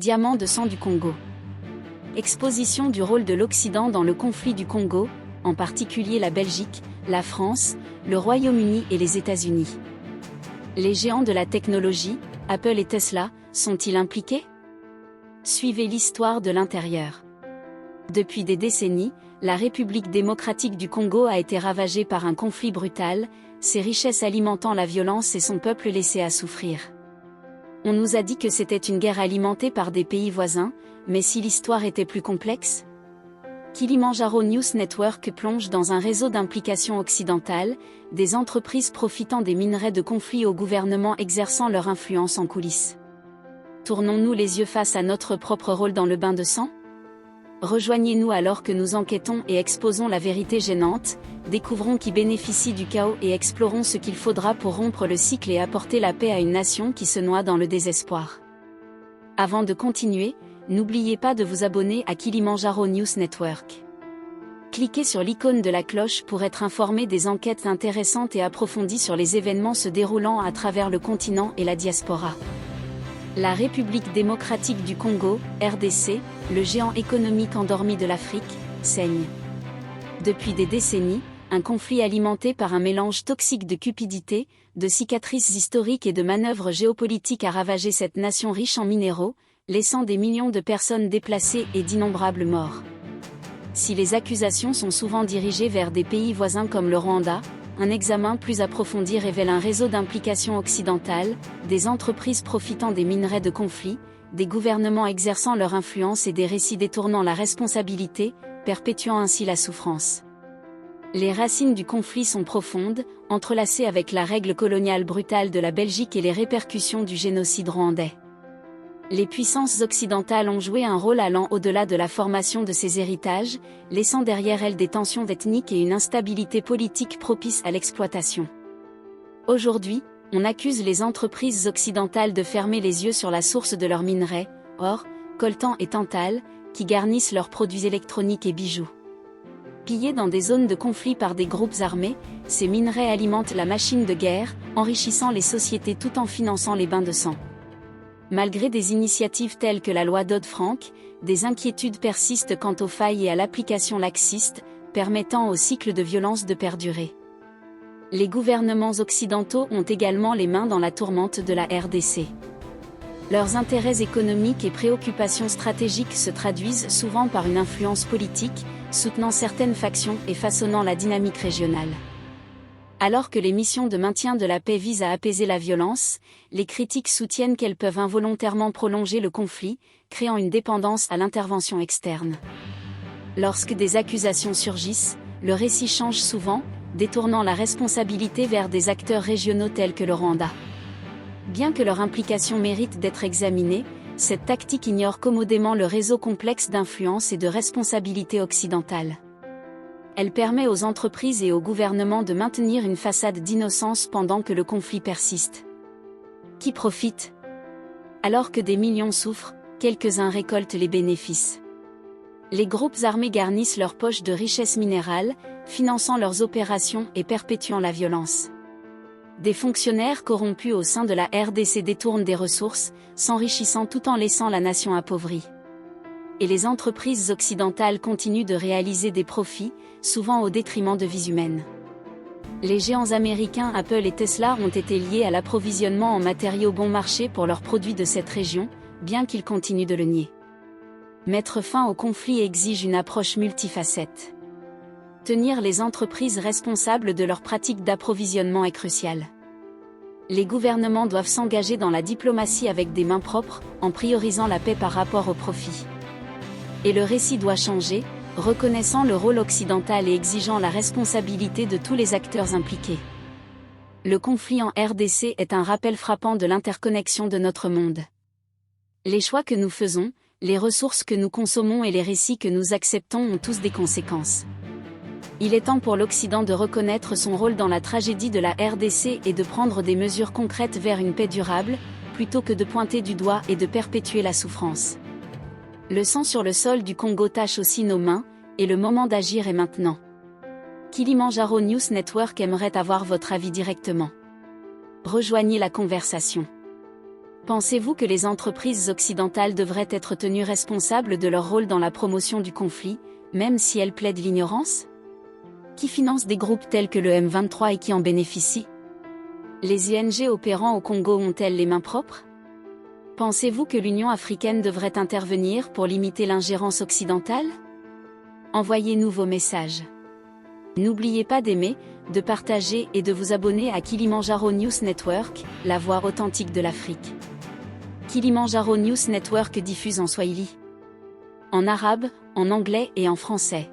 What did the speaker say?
Diamant de sang du Congo. Exposition du rôle de l'Occident dans le conflit du Congo, en particulier la Belgique, la France, le Royaume-Uni et les États-Unis. Les géants de la technologie, Apple et Tesla, sont-ils impliqués? Suivez l'histoire de l'intérieur. Depuis des décennies, la République démocratique du Congo a été ravagée par un conflit brutal, ses richesses alimentant la violence et son peuple laissé à souffrir. On nous a dit que c'était une guerre alimentée par des pays voisins, mais si l'histoire était plus complexe? Kilimanjaro News Network plonge dans un réseau d'implications occidentales, des entreprises profitant des minerais de conflit au gouvernement exerçant leur influence en coulisses. Tournons-nous les yeux face à notre propre rôle dans le bain de sang? Rejoignez-nous alors que nous enquêtons et exposons la vérité gênante, découvrons qui bénéficie du chaos et explorons ce qu'il faudra pour rompre le cycle et apporter la paix à une nation qui se noie dans le désespoir. Avant de continuer, n'oubliez pas de vous abonner à Kilimanjaro News Network. Cliquez sur l'icône de la cloche pour être informé des enquêtes intéressantes et approfondies sur les événements se déroulant à travers le continent et la diaspora. La République démocratique du Congo, RDC, le géant économique endormi de l'Afrique, saigne. Depuis des décennies, un conflit alimenté par un mélange toxique de cupidité, de cicatrices historiques et de manœuvres géopolitiques a ravagé cette nation riche en minéraux, laissant des millions de personnes déplacées et d'innombrables morts. Si les accusations sont souvent dirigées vers des pays voisins comme le Rwanda, un examen plus approfondi révèle un réseau d'implications occidentales, des entreprises profitant des minerais de conflit, des gouvernements exerçant leur influence et des récits détournant la responsabilité, perpétuant ainsi la souffrance. Les racines du conflit sont profondes, entrelacées avec la règle coloniale brutale de la Belgique et les répercussions du génocide rwandais. Les puissances occidentales ont joué un rôle allant au-delà de la formation de ces héritages, laissant derrière elles des tensions ethniques et une instabilité politique propice à l'exploitation. Aujourd'hui, on accuse les entreprises occidentales de fermer les yeux sur la source de leurs minerais, or, coltan et tantale, qui garnissent leurs produits électroniques et bijoux. Pillés dans des zones de conflit par des groupes armés, ces minerais alimentent la machine de guerre, enrichissant les sociétés tout en finançant les bains de sang. Malgré des initiatives telles que la loi Dodd-Frank, des inquiétudes persistent quant aux failles et à l'application laxiste, permettant au cycle de violence de perdurer. Les gouvernements occidentaux ont également les mains dans la tourmente de la RDC. Leurs intérêts économiques et préoccupations stratégiques se traduisent souvent par une influence politique, soutenant certaines factions et façonnant la dynamique régionale. Alors que les missions de maintien de la paix visent à apaiser la violence, les critiques soutiennent qu'elles peuvent involontairement prolonger le conflit, créant une dépendance à l'intervention externe. Lorsque des accusations surgissent, le récit change souvent, détournant la responsabilité vers des acteurs régionaux tels que le Rwanda. Bien que leur implication mérite d'être examinée, cette tactique ignore commodément le réseau complexe d'influence et de responsabilité occidentale. Elle permet aux entreprises et aux gouvernements de maintenir une façade d'innocence pendant que le conflit persiste. Qui profite? Alors que des millions souffrent, quelques-uns récoltent les bénéfices. Les groupes armés garnissent leurs poches de richesses minérales, finançant leurs opérations et perpétuant la violence. Des fonctionnaires corrompus au sein de la RDC détournent des ressources, s'enrichissant tout en laissant la nation appauvrie. Et les entreprises occidentales continuent de réaliser des profits, souvent au détriment de vies humaines. Les géants américains Apple et Tesla ont été liés à l'approvisionnement en matériaux bon marché pour leurs produits de cette région, bien qu'ils continuent de le nier. Mettre fin au conflit exige une approche multifacette. Tenir les entreprises responsables de leurs pratiques d'approvisionnement est crucial. Les gouvernements doivent s'engager dans la diplomatie avec des mains propres, en priorisant la paix par rapport au profit. Et le récit doit changer, reconnaissant le rôle occidental et exigeant la responsabilité de tous les acteurs impliqués. Le conflit en RDC est un rappel frappant de l'interconnexion de notre monde. Les choix que nous faisons, les ressources que nous consommons et les récits que nous acceptons ont tous des conséquences. Il est temps pour l'Occident de reconnaître son rôle dans la tragédie de la RDC et de prendre des mesures concrètes vers une paix durable, plutôt que de pointer du doigt et de perpétuer la souffrance. Le sang sur le sol du Congo tache aussi nos mains, et le moment d'agir est maintenant. Kilimanjaro News Network aimerait avoir votre avis directement. Rejoignez la conversation. Pensez-vous que les entreprises occidentales devraient être tenues responsables de leur rôle dans la promotion du conflit, même si elles plaident l'ignorance? Qui finance des groupes tels que le M23 et qui en bénéficient? Les ONG opérant au Congo ont-elles les mains propres? Pensez-vous que l'Union africaine devrait intervenir pour limiter l'ingérence occidentale? Envoyez-nous vos messages. N'oubliez pas d'aimer, de partager et de vous abonner à Kilimandjaro News Network, la voix authentique de l'Afrique. Kilimandjaro News Network diffuse en swahili, en arabe, en anglais et en français.